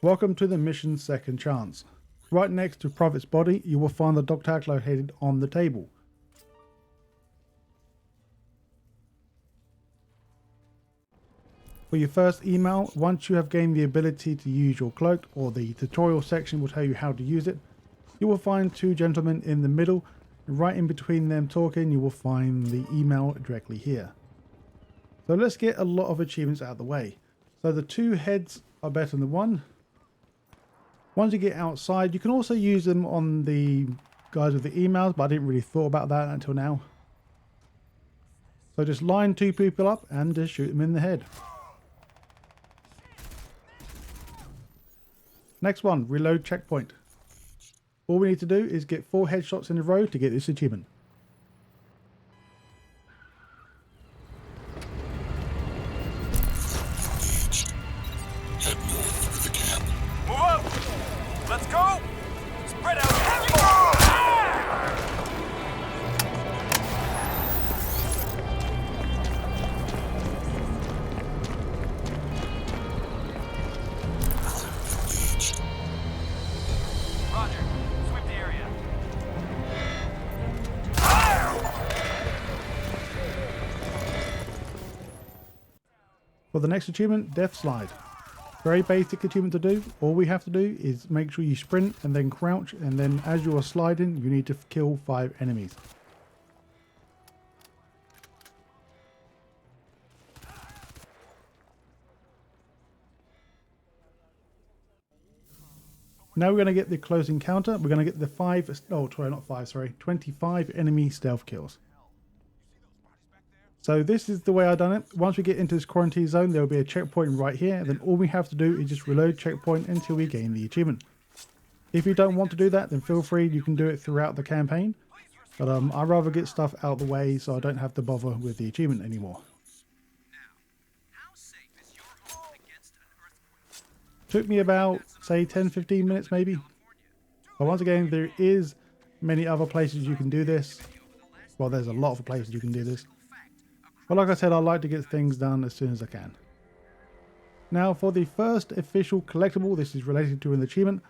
Welcome to the mission Second Chance. Right next to Prophet's body, you will find the dog tag located on the table. For your first email, once you have gained the ability to use your cloak, or the tutorial section will tell you how to use it, you will find two gentlemen in the middle, and right in between them talking you will find the email directly here. So let's get a lot of achievements out of the way. So the two heads are better than one. Once you get outside, you can also use them on the guys with the emails, but I didn't really thought about that until now. So just line two people up and just shoot them in the head. Next one, reload checkpoint. All we need to do is get 4 headshots in a row to get this achievement. Head north of the camp. Move up! Let's go! Spread out! Roger. Sweep the area. For the next achievement, Death Slide. Very basic achievement to do. All we have to do is make sure you sprint and then crouch, and then as you are sliding you need to kill 5 enemies. Now we're going to get the close encounter. We're going to get the 25 enemy stealth kills. So this is the way I've done it. Once we get into this quarantine zone, there will be a checkpoint right here. Then all we have to do is just reload checkpoint until we gain the achievement. If you don't want to do that, then feel free. You can do it throughout the campaign. But I'd rather get stuff out of the way so I don't have to bother with the achievement anymore. Took me about, say, 10-15 minutes maybe. But once again, there is many other places you can do this. Well, there's a lot of places you can do this. But like I said, I like to get things done as soon as I can. Now for the first official collectible, this is related to an achievement.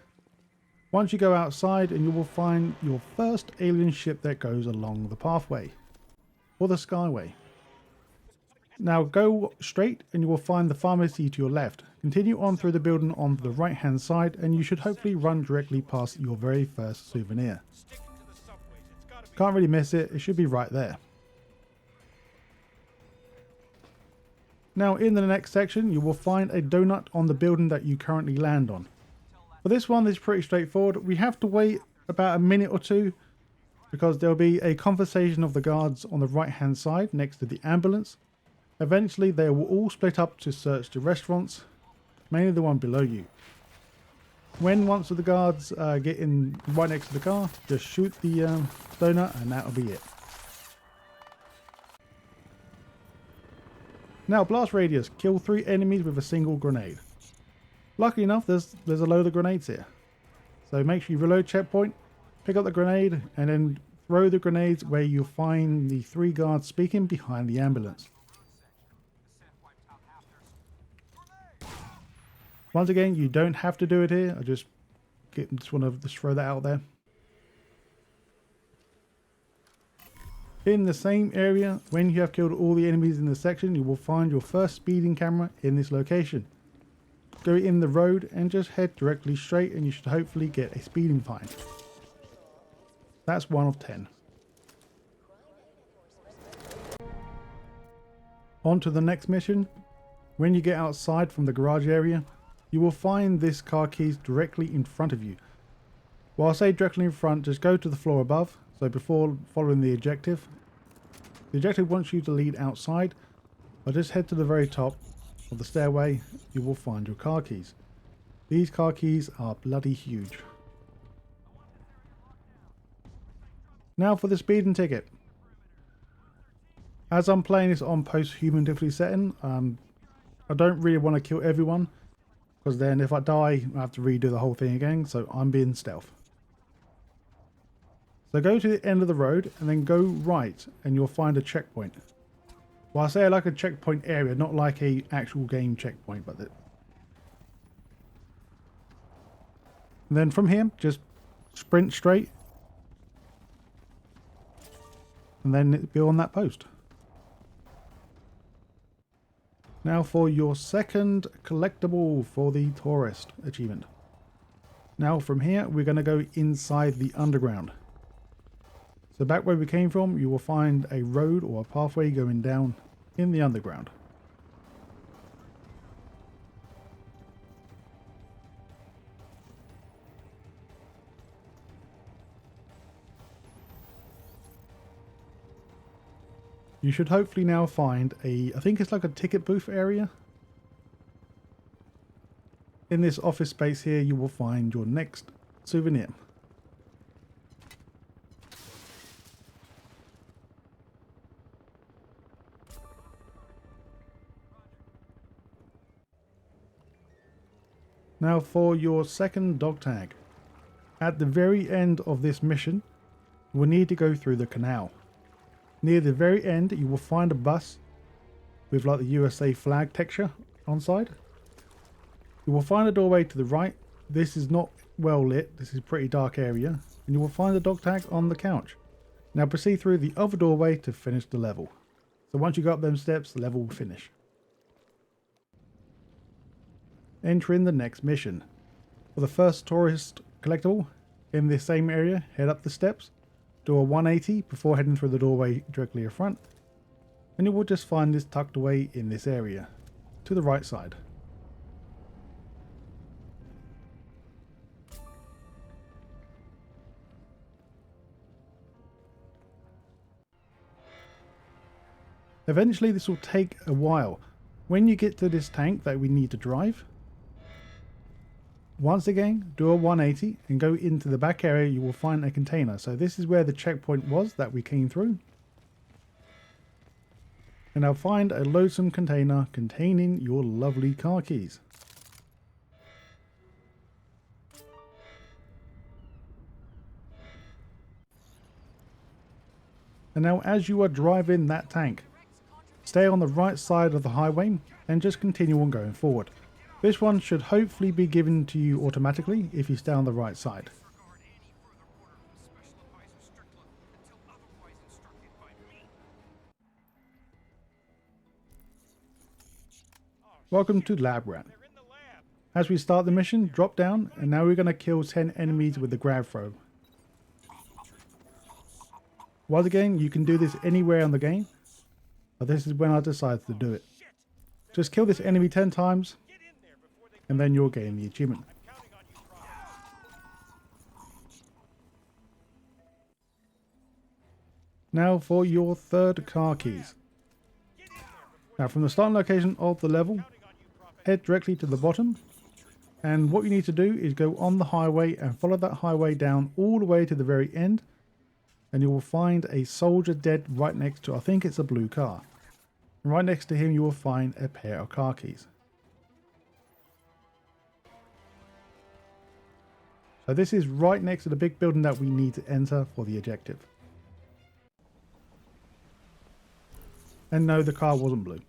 Once you go outside and you will find your first alien ship that goes along the pathway, or the skyway. Now go straight and you will find the pharmacy to your left. Continue on through the building on the right hand side and you should hopefully run directly past your very first souvenir. Can't really miss it, it should be right there. Now in the next section you will find a donut on the building that you currently land on. For this one, it's pretty straightforward. We have to wait about a minute or two because there will be a conversation of the guards on the right hand side next to the ambulance. Eventually they will all split up to search the restaurants, mainly the one below you. When once of the guards get in right next to the car, just shoot the donut and that'll be it. Now blast radius, kill 3 enemies with a single grenade. Luckily enough there's a load of grenades here. So make sure you reload checkpoint, pick up the grenade and then throw the grenades where you'll find the 3 guards speaking behind the ambulance. Once again, you don't have to do it here, I just want to throw that out there. In the same area, when you have killed all the enemies in the section, you will find your first speeding camera in this location. Go in the road and just head directly straight and you should hopefully get a speeding fine. That's 1 of 10. On to the next mission. When you get outside from the garage area, you will find this car keys directly in front of you. Well, I say directly in front, just go to the floor above. So before following the objective wants you to lead outside, or just head to the very top of the stairway, you will find your car keys. These car keys are bloody huge. Now for the speeding ticket. As I'm playing this on post-human difficulty setting, I don't really want to kill everyone, because then if I die I have to redo the whole thing again, so I'm being stealth. So go to the end of the road and then go right and you'll find a checkpoint. Well, I say like a checkpoint area, not like a actual game checkpoint, but And then from here, just sprint straight. And then it'll be on that post. Now for your second collectible for the tourist achievement. Now from here, we're going to go inside the underground. So back where we came from, you will find a road or a pathway going down in the underground. You should hopefully now find I think it's like a ticket booth area. In this office space here, you will find your next souvenir. Now for your second dog tag. At the very end of this mission, you will need to go through the canal. Near the very end, you will find a bus with like the USA flag texture on side. You will find a doorway to the right. This is not well lit. This is a pretty dark area. And you will find the dog tag on the couch. Now proceed through the other doorway to finish the level. So once you go up them steps, the level will finish. Enter in the next mission. For the first tourist collectible, in this same area, head up the steps. Do a 180 before heading through the doorway directly in front, and you will just find this tucked away in this area to the right side. Eventually this will take a while. When you get to this tank that we need to drive, once again, do a 180 and go into the back area. You will find a container. So this is where the checkpoint was that we came through. And I'll find a loathsome container containing your lovely car keys. And now as you are driving that tank, stay on the right side of the highway and just continue on going forward. This one should hopefully be given to you automatically if you stay on the right side. Welcome to Lab Rat. As we start the mission, drop down, and now we're going to kill 10 enemies with the grab throw. Once again, you can do this anywhere on the game, but this is when I decided to do it. Just kill this enemy 10 times, and then you'll gain the achievement. Now for your third car keys. Now from the starting location of the level, head directly to the bottom, and what you need to do is go on the highway and follow that highway down all the way to the very end, and you will find a soldier dead right next to, I think it's a blue car. And right next to him you will find a pair of car keys. So this is right next to the big building that we need to enter for the objective. And no, the car wasn't blue.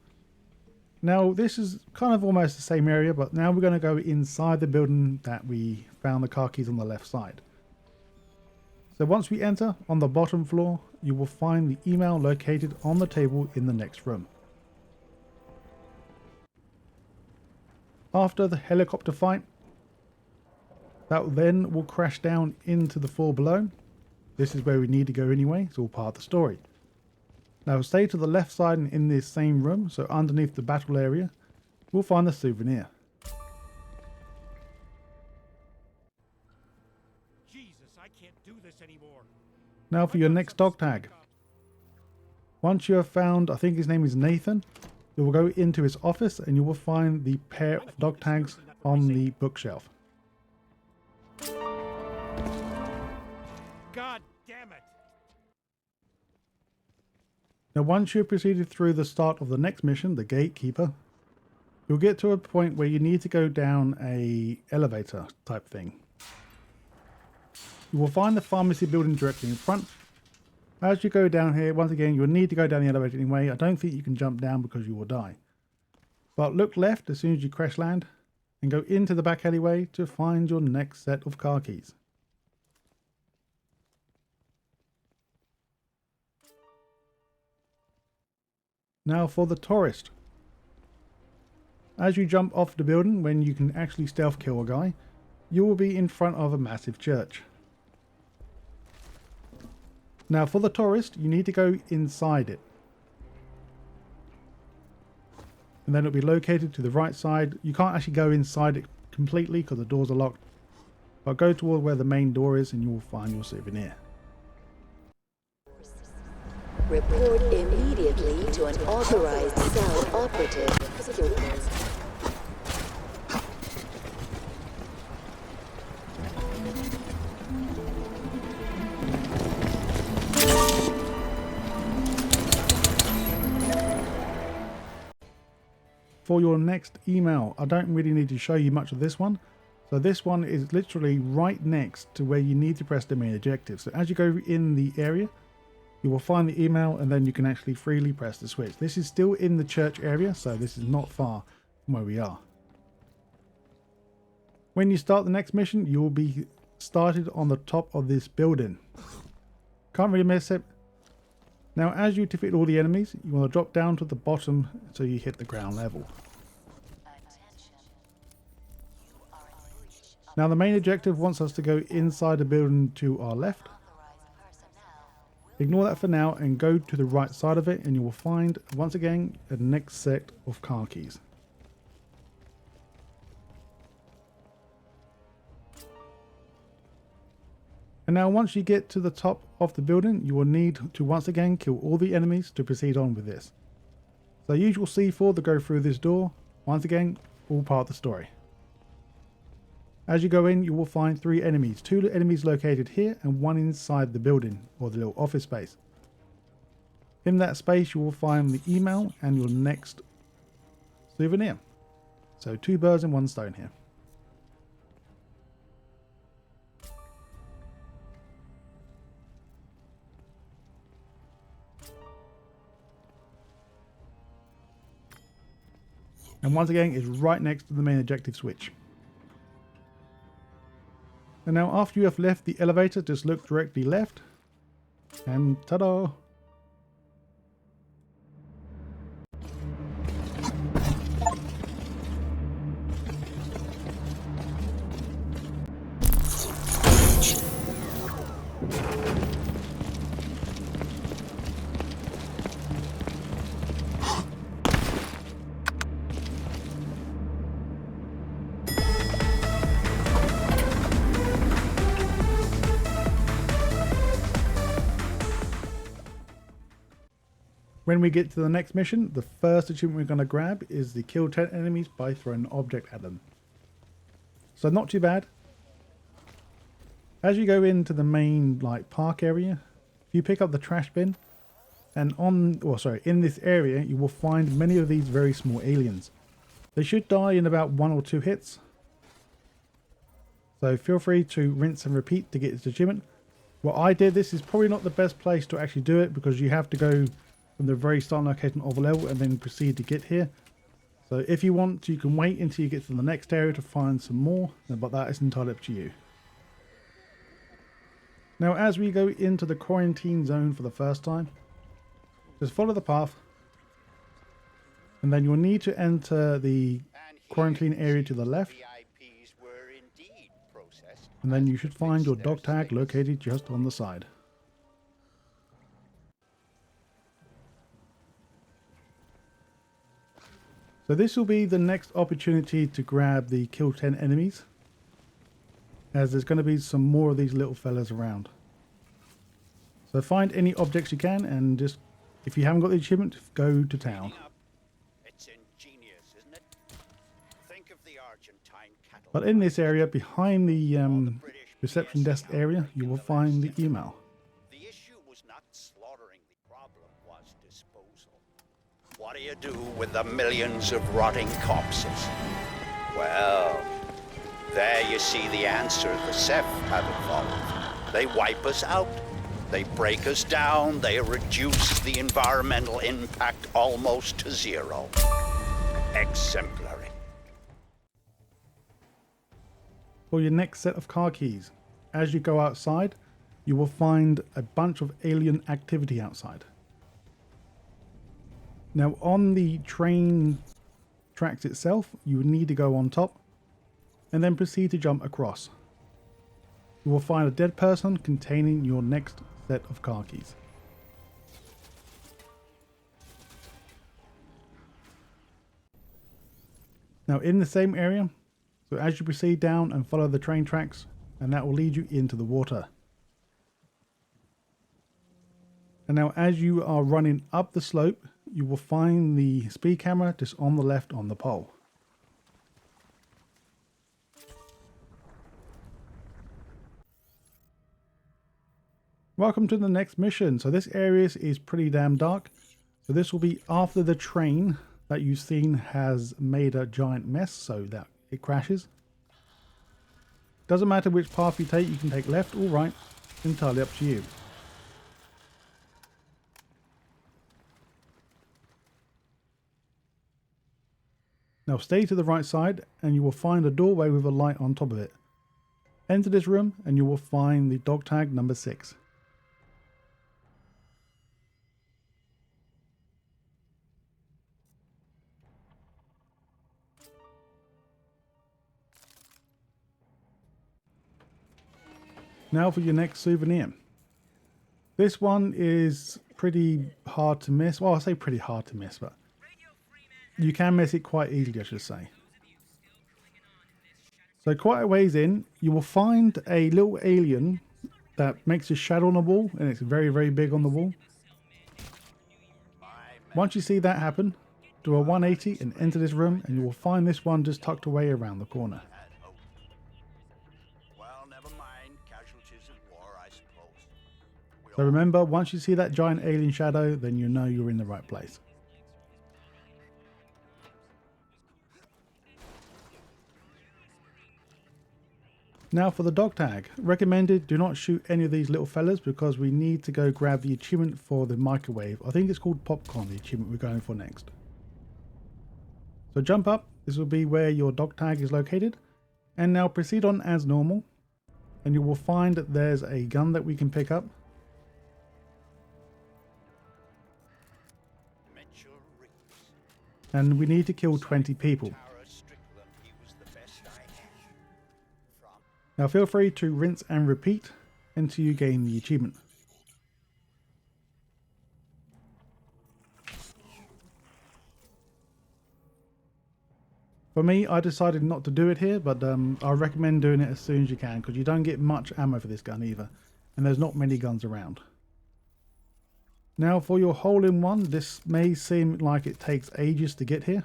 Now this is kind of almost the same area, but now we're going to go inside the building that we found the car keys on the left side. So once we enter on the bottom floor, you will find the email located on the table in the next room. After the helicopter fight, that then will crash down into the floor below. This is where we need to go anyway, it's all part of the story. Now stay to the left side and in this same room, so underneath the battle area, we'll find the souvenir. Jesus, I can't do this anymore. Now for your next dog tag. Once you have found, I think his name is Nathan, you will go into his office and you will find the pair of dog tags on the bookshelf. God damn it. Now once you have proceeded through the start of the next mission, the gatekeeper, you'll get to a point where you need to go down a elevator type thing. You will find the pharmacy building directly in front. As you go down here, once again, you'll need to go down the elevator anyway. I don't think you can jump down because you will die. But look left as soon as you crash land, and go into the back alleyway to find your next set of car keys. Now for the tourist. As you jump off the building, when you can actually stealth kill a guy, you will be in front of a massive church. Now for the tourist, you need to go inside it. And then it'll be located to the right side. You can't actually go inside it completely because the doors are locked. But go toward where the main door is and you will find your souvenir. Report immediately to an authorized cell operative. For your next email, I don't really need to show you much of this one. So this one is literally right next to where you need to press the main objective. So as you go in the area, you will find the email and then you can actually freely press the switch. This is still in the church area, so this is not far from where we are. When you start the next mission, you will be started on the top of this building. Can't really miss it. Now as you defeat all the enemies, you want to drop down to the bottom so you hit the ground level. Now the main objective wants us to go inside the building to our left. Ignore that for now and go to the right side of it and you will find, once again, the next set of car keys. And now once you get to the top of the building, you will need to once again kill all the enemies to proceed on with this. So usual C4 to go through this door, once again, all part of the story. As you go in, you will find 3 enemies. 2 enemies located here and 1 inside the building or the little office space. In that space, you will find the email and your next souvenir. So 2 birds and 1 stone here. And once again, it's right next to the main objective switch. And now after you have left the elevator, just look directly left and ta-da! When we get to the next mission, the first achievement we're going to grab is the kill 10 enemies by throwing an object at them. So not too bad. As you go into the main park area, you pick up the trash bin and in this area you will find many of these very small aliens. They should die in about 1 or 2 hits. So feel free to rinse and repeat to get this achievement. What I did, this is probably not the best place to actually do it because you have to go from the very start location of the level and then proceed to get here. So if you want, you can wait until you get to the next area to find some more, but that is entirely up to you. Now as we go into the quarantine zone for the first time, just follow the path and then you'll need to enter the quarantine area to the left, and then you should find your dog tag located just on the side. So this will be the next opportunity to grab the kill 10 enemies, as there's going to be some more of these little fellas around. So find any objects you can and just, if you haven't got the achievement, go to town. It's ingenious, isn't it? Think of the Argentine cattle. But in this area, behind the reception desk area, you will find the email. The issue was not slaughtering, the problem was disposal. What do you do with the millions of rotting corpses? Well, there you see the answer the Ceph have evolved. They wipe us out. They break us down. They reduce the environmental impact almost to zero. Exemplary. for your next set of car keys, as you go outside, you will find a bunch of alien activity outside. Now on the train tracks itself, you would need to go on top and then proceed to jump across. You will find a dead person containing your next set of car keys. Now in the same area, so as you proceed down and follow the train tracks, and that will lead you into the water. And now as you are running up the slope, you will find the speed camera just on the left on the pole. Welcome to the next mission. So this area is pretty damn dark. So this will be after the train that you've seen has made a giant mess so that it crashes. Doesn't matter which path you can take left or right, entirely up to you. Now stay to the right side and you will find a doorway with a light on top of it. Enter this room and you will find the dog tag number 6. Now for your next souvenir. This one is pretty hard to miss. Well, I say pretty hard to miss, but you can miss it quite easily, I should say. So quite a ways in, you will find a little alien that makes a shadow on the wall, and it's very, very big on the wall. Once you see that happen, do a 180 and enter this room, and you will find this one just tucked away around the corner. So remember, once you see that giant alien shadow, then you know you're in the right place. Now for the dog tag. Recommended, do not shoot any of these little fellas because we need to go grab the achievement for the microwave. I think it's called popcorn, the achievement we're going for next. So jump up, this will be where your dog tag is located. And now proceed on as normal. And you will find that there's a gun that we can pick up. And we need to kill 20 people. Now feel free to rinse and repeat until you gain the achievement. For me, I decided not to do it here, but I recommend doing it as soon as you can because you don't get much ammo for this gun either, and there's not many guns around. Now for your hole-in-one, this may seem like it takes ages to get here.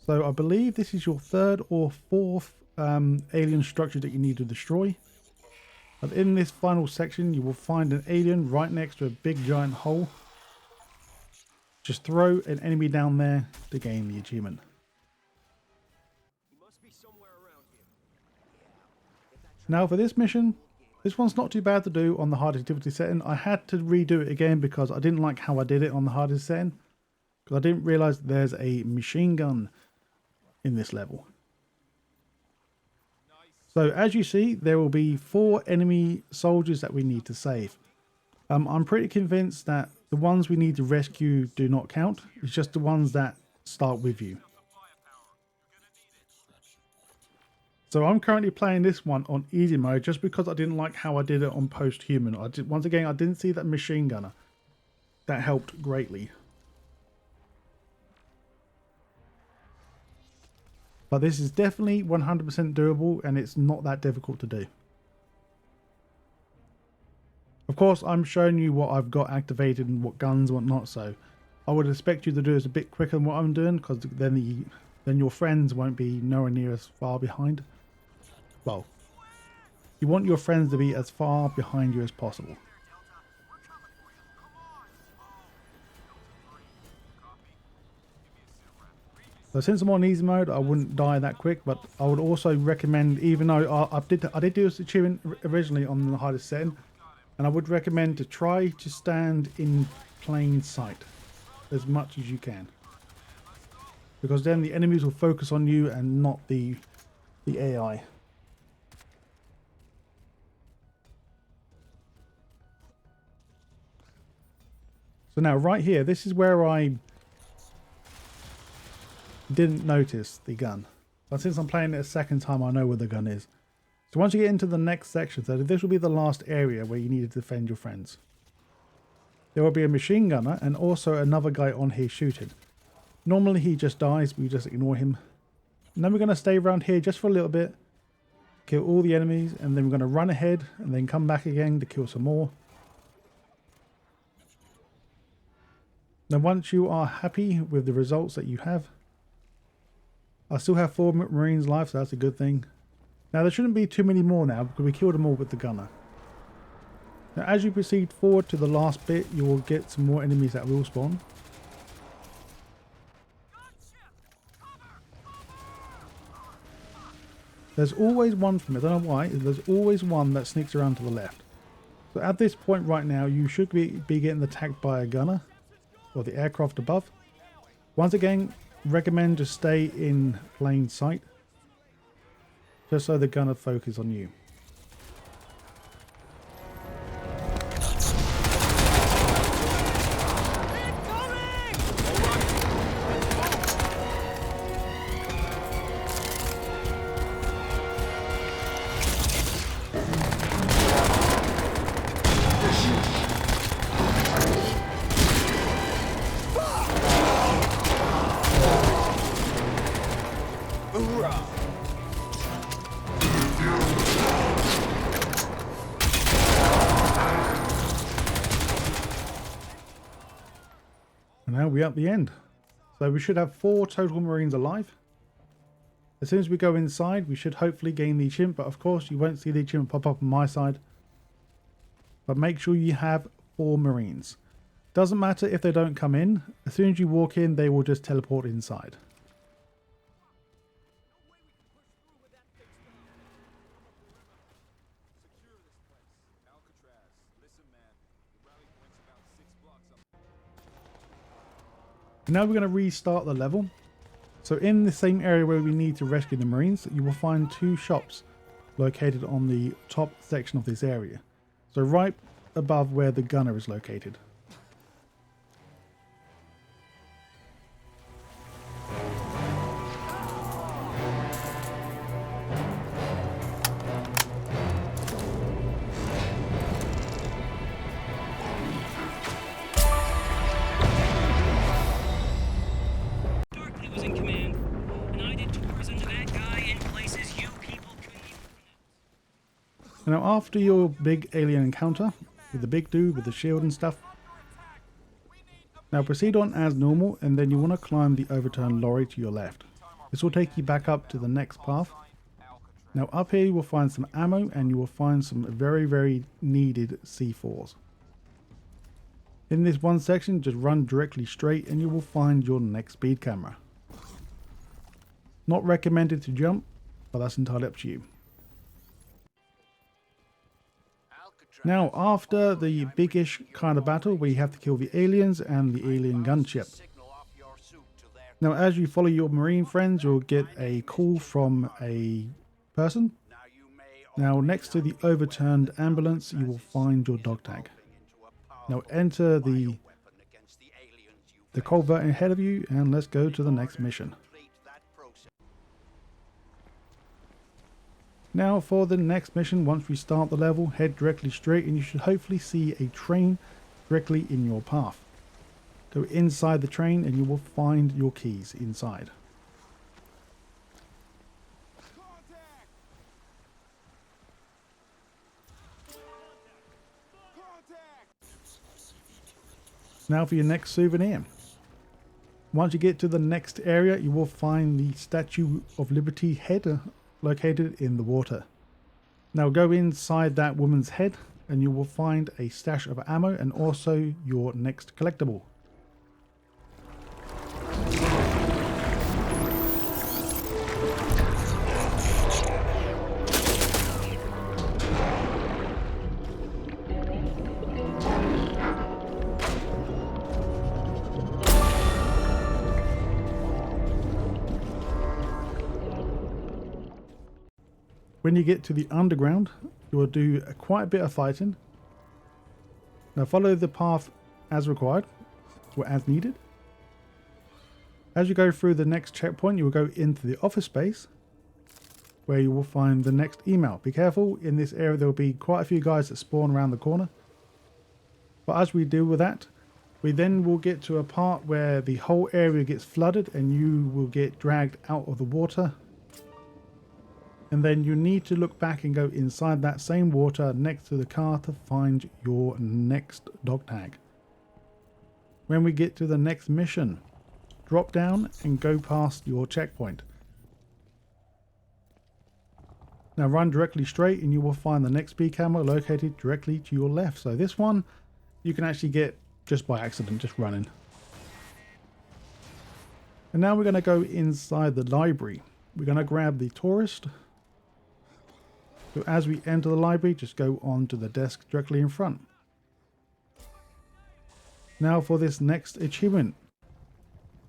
So I believe this is your 3rd or 4th alien structure that you need to destroy. But in this final section you will find an alien right next to a big giant hole. Just throw an enemy down there to gain the achievement. Now for this mission, this one's not too bad to do on the hardest difficulty setting. I had to redo it again because I didn't like how I did it on the hardest setting. Because I didn't realise there's a machine gun in this level. So as you see, there will be 4 enemy soldiers that we need to save. I'm pretty convinced that the ones we need to rescue do not count. It's just the ones that start with you. So I'm currently playing this one on easy mode just because I didn't like how I did it on post-human. Once again, I didn't see that machine gunner. That helped greatly. But this is definitely 100% doable and it's not that difficult to do. Of course, I'm showing you what I've got activated and what guns and whatnot, so I would expect you to do this a bit quicker than what I'm doing because then your friends won't be nowhere near as far behind. Well, you want your friends to be as far behind you as possible. So since I'm on easy mode, I wouldn't die that quick, but I would also recommend, even though I did do this achievement originally on the hardest setting, and I would recommend to try to stand in plain sight as much as you can. Because then the enemies will focus on you and not the the AI. So now right here, this is where I didn't notice the gun. But since I'm playing it a second time, I know where the gun is. So once you get into the next section, so this will be the last area where you need to defend your friends. There will be a machine gunner and also another guy on here shooting. Normally he just dies, we just ignore him. And then we're going to stay around here just for a little bit, kill all the enemies, and then we're going to run ahead and then come back again to kill some more. Then once you are happy with the results that you have, I still have 4 Marines live, so that's a good thing. Now there shouldn't be too many more now because we killed them all with the gunner. Now as you proceed forward to the last bit, you will get some more enemies that will spawn. There's always one from it, I don't know why, there's always one that sneaks around to the left. So at this point right now, you should be getting attacked by a gunner or the aircraft above. Once again, recommend to stay in plain sight, just so the gunner focuses on you. And now we're at the end. So we should have 4 total Marines alive. As soon as we go inside, we should hopefully gain the chimp, but of course you won't see the chimp pop up on my side. But make sure you have 4 Marines. Doesn't matter if they don't come in. As soon as you walk in, they will just teleport inside. Now we're going to restart the level. So in the same area where we need to rescue the Marines, you will find 2 shops located on the top section of this area. So right above where the gunner is located. Now after your big alien encounter with the big dude with the shield and stuff, now proceed on as normal, and then you want to climb the overturned lorry to your left. This will take you back up to the next path. Now up here you will find some ammo and you will find some very needed C4s. In this one section, just run directly straight and you will find your next speed camera. Not recommended to jump, but that's entirely up to you. Now, after the biggish kind of battle where you have to kill the aliens and the alien gunship. Now, as you follow your Marine friends, you'll get a call from a person. Now, next to the overturned ambulance, you will find your dog tag. Now, enter the culvert ahead of you, and let's go to the next mission. Now for the next mission, once we start the level, head directly straight and you should hopefully see a train directly in your path. Go inside the train and you will find your keys inside. Now for your next souvenir. Once you get to the next area, you will find the Statue of Liberty head located in the water. Now go inside that woman's head and you will find a stash of ammo and also your next collectible. When you get to the underground, you will do quite a bit of fighting. Now follow the path as required, or as needed. As you go through the next checkpoint, you will go into the office space, where you will find the next email. Be careful, in this area there will be quite a few guys that spawn around the corner. But as we deal with that, we then will get to a part where the whole area gets flooded and you will get dragged out of the water. And then you need to look back and go inside that same water next to the car to find your next dog tag. When we get to the next mission, drop down and go past your checkpoint. Now run directly straight and you will find the next speed camera located directly to your left. So this one you can actually get just by accident, just running. And now we're going to go inside the library. We're going to grab the tourist. So as we enter the library, just go on to the desk directly in front. Now for this next achievement.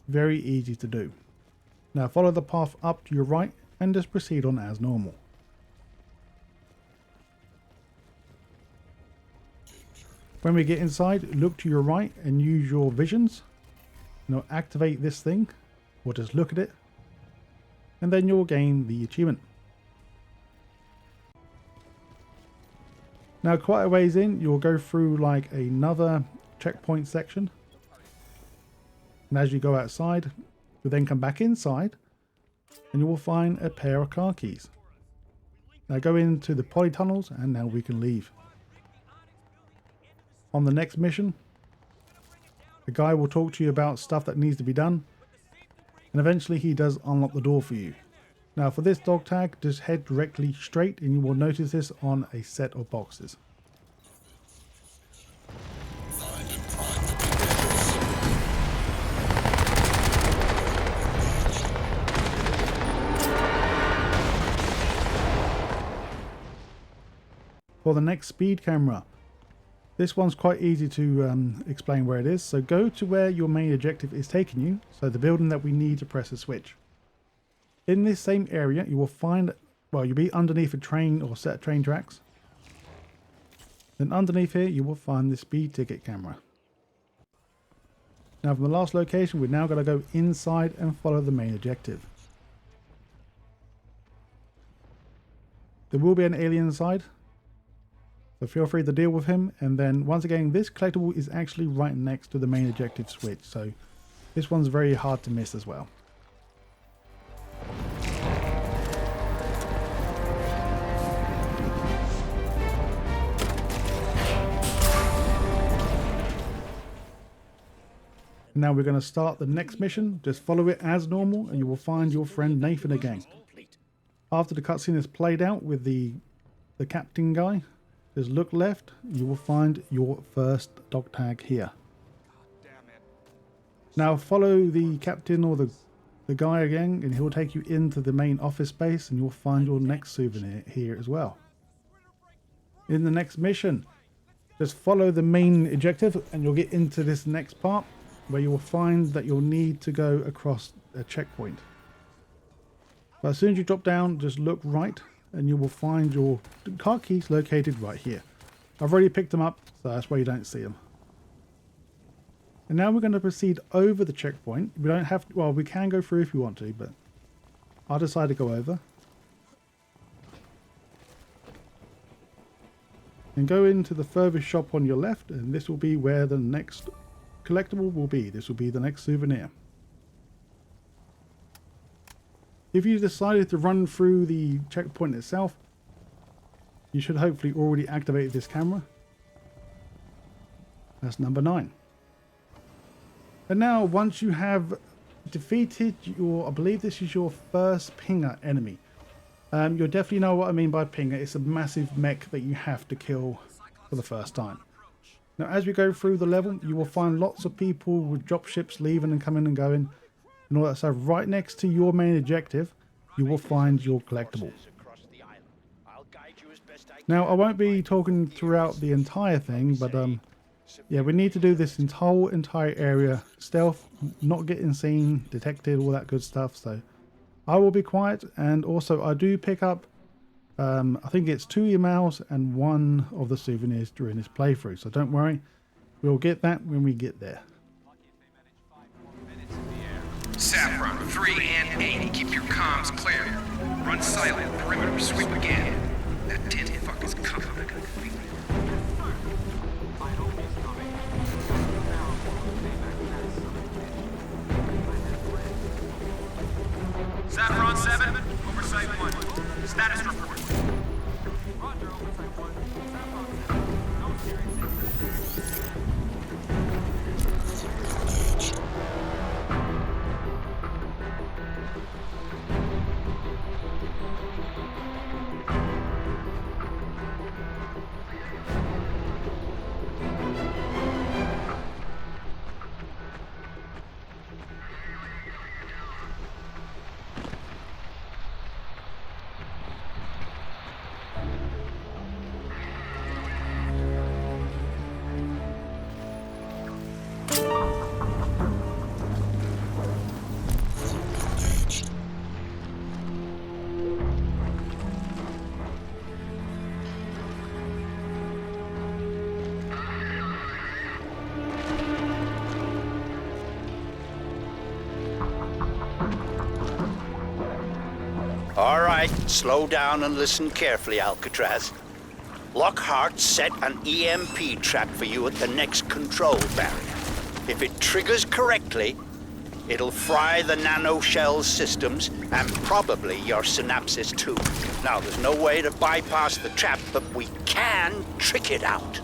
Very easy to do. Now follow the path up to your right and just proceed on as normal. When we get inside, look to your right and use your visions. Now activate this thing, or just look at it, and then you'll gain the achievement. Now quite a ways in, you'll go through like another checkpoint section. And as you go outside, you'll then come back inside and you will find a pair of car keys. Now go into the polytunnels and now we can leave. On the next mission, the guy will talk to you about stuff that needs to be done, and eventually he does unlock the door for you. Now for this dog tag, just head directly straight and you will notice this on a set of boxes. Find and prime the containers. For the next speed camera, this one's quite easy to explain where it is. So go to where your main objective is taking you. So the building that we need to press a switch. In this same area, you will find, well, you'll be underneath a train or set of train tracks. Then underneath here, you will find the speed ticket camera. Now from the last location, we're now going to go inside and follow the main objective. There will be an alien inside. So feel free to deal with him, and then once again this collectible is actually right next to the main objective switch, so this one's very hard to miss as well. Now we're going to start the next mission. Just follow it as normal and you will find your friend Nathan again. After the cutscene is played out with the captain guy, just look left, you will find your first dog tag here. Now follow the captain or the guy again and he'll take you into the main office space and you'll find your next souvenir here as well. In the next mission, just follow the main objective and you'll get into this next part where you will find that you'll need to go across a checkpoint. But as soon as you drop down, just look right and you will find your car keys located right here. I've already picked them up, so that's why you don't see them. And now we're going to proceed over the checkpoint. We don't have to, well, we can go through if you want to, but I'll decide to go over. And go into the furthest shop on your left, and this will be where the next collectible will be. This will be the next souvenir. If you decided to run through the checkpoint itself, you should hopefully already activate this camera. That's number 9. And now once you have defeated your, I believe this is your first pinger enemy. You'll definitely know what I mean by pinger. It's a massive mech that you have to kill for the first time. Now as we go through the level, you will find lots of people with dropships leaving and coming and going and all that stuff. Right next to your main objective, you will find your collectible. Now I won't be talking throughout the entire thing, but yeah, we need to do this whole entire area stealth, not getting seen, detected, all that good stuff. So I will be quiet, and also I do pick up I think it's 2 emails and 1 of the souvenirs during this playthrough, so don't worry, we'll get that when we get there. Saffron, 3 and 8, keep your comms clear. Run silent, perimeter sweep again. That tin fuck is coming. Saffron 7, Oversight 1. Status report. Roger, Oversight 1. Saffron 7. No serious All right, slow down and listen carefully, Alcatraz. Lockhart set an EMP trap for you at the next control barrier. If it triggers correctly, it'll fry the nano-shell's systems and probably your synapses too. Now, there's no way to bypass the trap, but we can trick it out.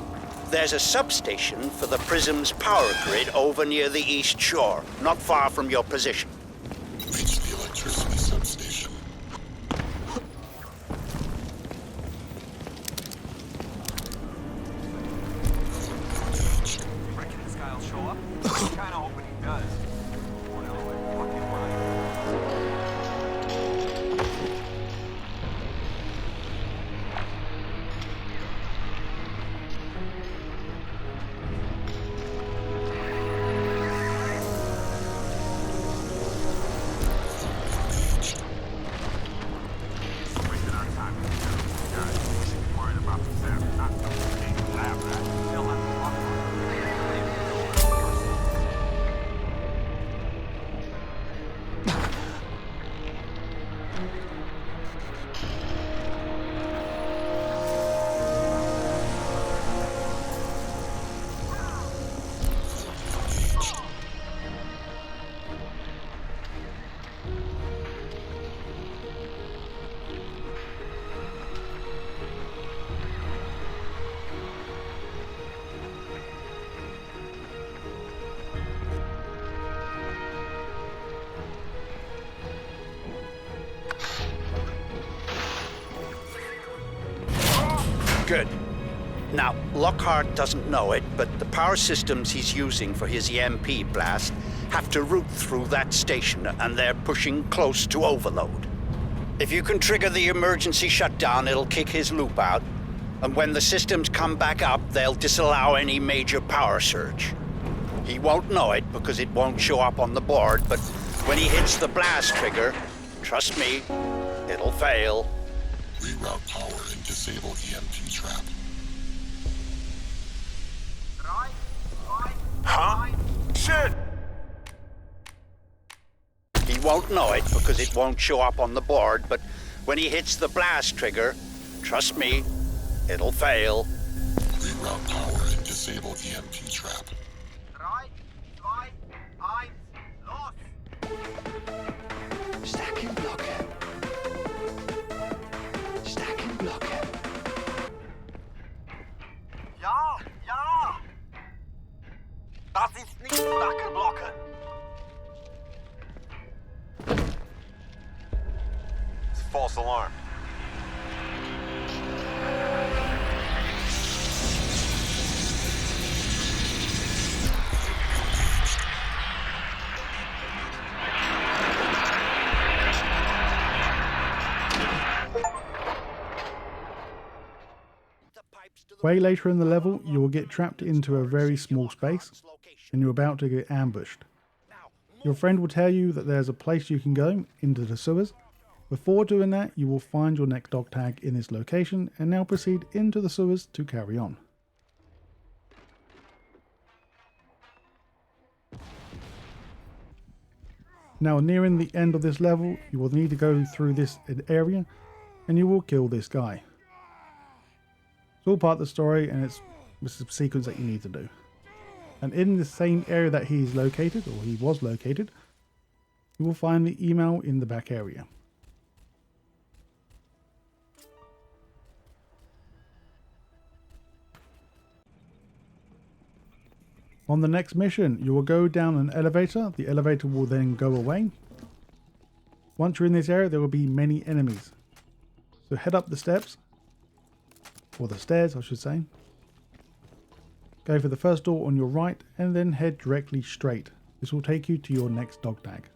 There's a substation for the Prism's power grid over near the East Shore, not far from your position. Reach the electricity substation. Reckon this guy'll show up? Kinda hoping he does. Or no, fucking mind. Wasting our time with these other guys. We should be worried about the Ceph, not the big lab rat. They'll have to walk on. Good. Now, Lockhart doesn't know it, but the power systems he's using for his EMP blast have to route through that station, and they're pushing close to overload. If you can trigger the emergency shutdown, it'll kick his loop out, and when the systems come back up, they'll disallow any major power surge. He won't know it because it won't show up on the board, but when he hits the blast trigger, trust me, it'll fail. Reroute power and disable EMP trap. Huh? Shit! He won't know it because it won't show up on the board, but when he hits the blast trigger, trust me, it'll fail. Reroute power and disable EMP trap. 3, 2, 1, los! Stacking blocker. Stacking blocker. Ja, ja! Das ist nicht Stackelblocken! It's a false alarm. Way later in the level, you will get trapped into a very small space, and you're about to get ambushed. Your friend will tell you that there's a place you can go into the sewers, Before doing that, you will find your next dog tag in this location and now proceed into the sewers to carry on. Now nearing the end of this level, you will need to go through this area and you will kill this guy. It's all part of the story and it's a sequence that you need to do. And in the same area that he's located, or he was located, you will find the email in the back area. On the next mission, you will go down an elevator. The elevator will then go away. Once you're in this area, there will be many enemies. So head up the steps, or the stairs I should say. Go for the first door on your right and then head directly straight. This will take you to your next dog tag.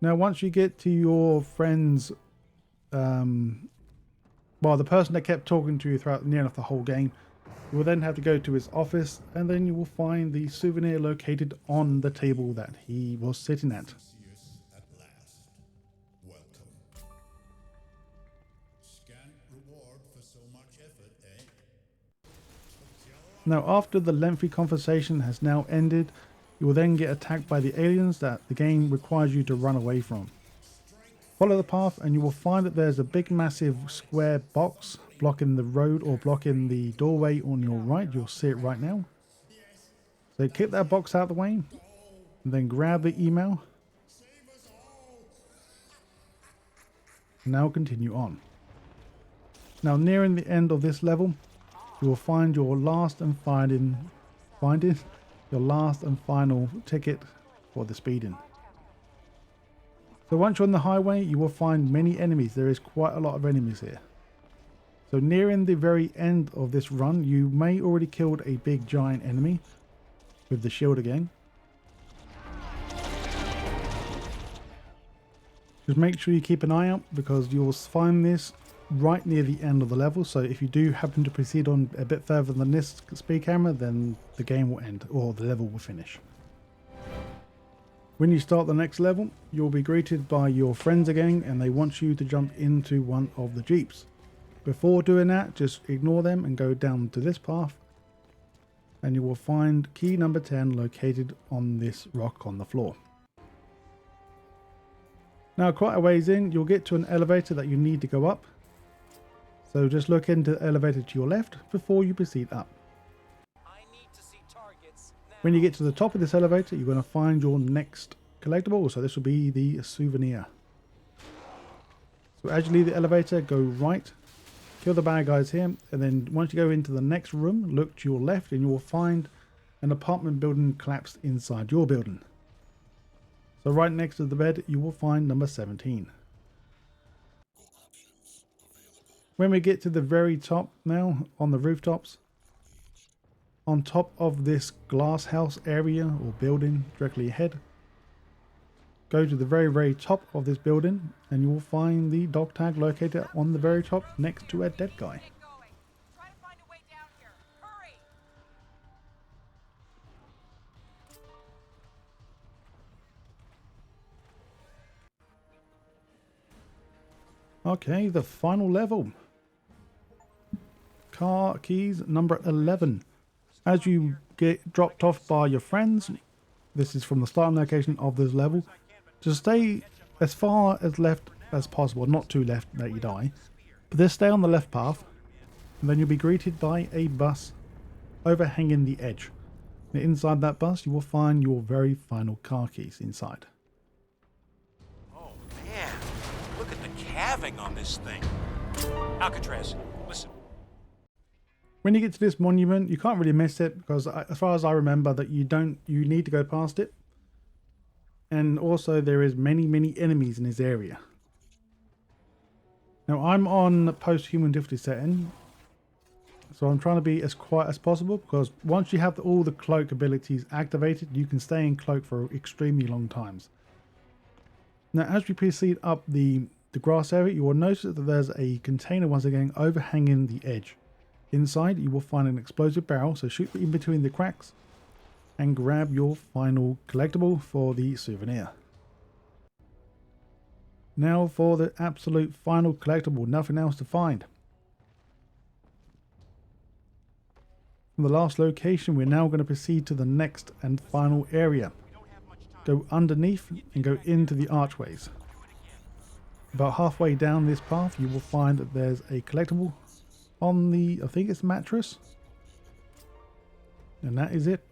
Now once you get to your friend's, the person that kept talking to you throughout near enough the whole game, you will then have to go to his office and then you will find the souvenir located on the table that he was sitting at. At last. Welcome. Scant reward for so much effort, eh? Now after the lengthy conversation has now ended, you will then get attacked by the aliens that the game requires you to run away from. Follow the path and you will find that there's a big massive square box blocking the road or blocking the doorway on your right. You'll see it right now. So kick that box out of the way and then grab the email. And now continue on. Now nearing the end of this level, you will find your last and final ticket for the speeding. So once you're on the highway, you will find many enemies. There is quite a lot of enemies here. So nearing the very end of this run, you may already killed a big giant enemy with the shield again. Just make sure you keep an eye out because you will find this right near the end of the level. So if you do happen to proceed on a bit further than this speed camera, then the game will end or the level will finish. When you start the next level, you'll be greeted by your friends again and they want you to jump into one of the jeeps. Before doing that, just ignore them and go down to this path and you will find key number 10 located on this rock on the floor. Now quite a ways in, you'll get to an elevator that you need to go up. So just look into the elevator to your left before you proceed up. When you get to the top of this elevator, you're going to find your next collectible. So this will be the souvenir. So as you leave the elevator, go right, kill the bad guys here. And then once you go into the next room, look to your left and you will find an apartment building collapsed inside your building. So right next to the bed, you will find number 17. When we get to the very top now, on the rooftops, on top of this glass house area or building directly ahead, go to the very top of this building and you will find the dog tag located on the very top next to a dead guy. Okay, the final level. Car keys number 11. As you get dropped off by your friends, this is from the starting location of this level, just stay as far as left as possible, not too left that you die, but just stay on the left path and then you'll be greeted by a bus overhanging the edge. And inside that bus you will find your very final car keys inside. Oh man, look at the calving on this thing. Alcatraz, listen. When you get to this monument, you can't really miss it because as far as I remember that you need to go past it. And also there is many enemies in this area. Now I'm on post-human difficulty setting, so I'm trying to be as quiet as possible because once you have all the cloak abilities activated, you can stay in cloak for extremely long times. Now as we proceed up the grass area, you will notice that there's a container once again overhanging the edge. Inside you will find an explosive barrel, so shoot in between the cracks and grab your final collectible for the souvenir. Now for the absolute final collectible, nothing else to find. From the last location, we're now going to proceed to the next and final area. Go underneath and go into the archways. About halfway down this path, you will find that there's a collectible on the, I think it's mattress. And that is it.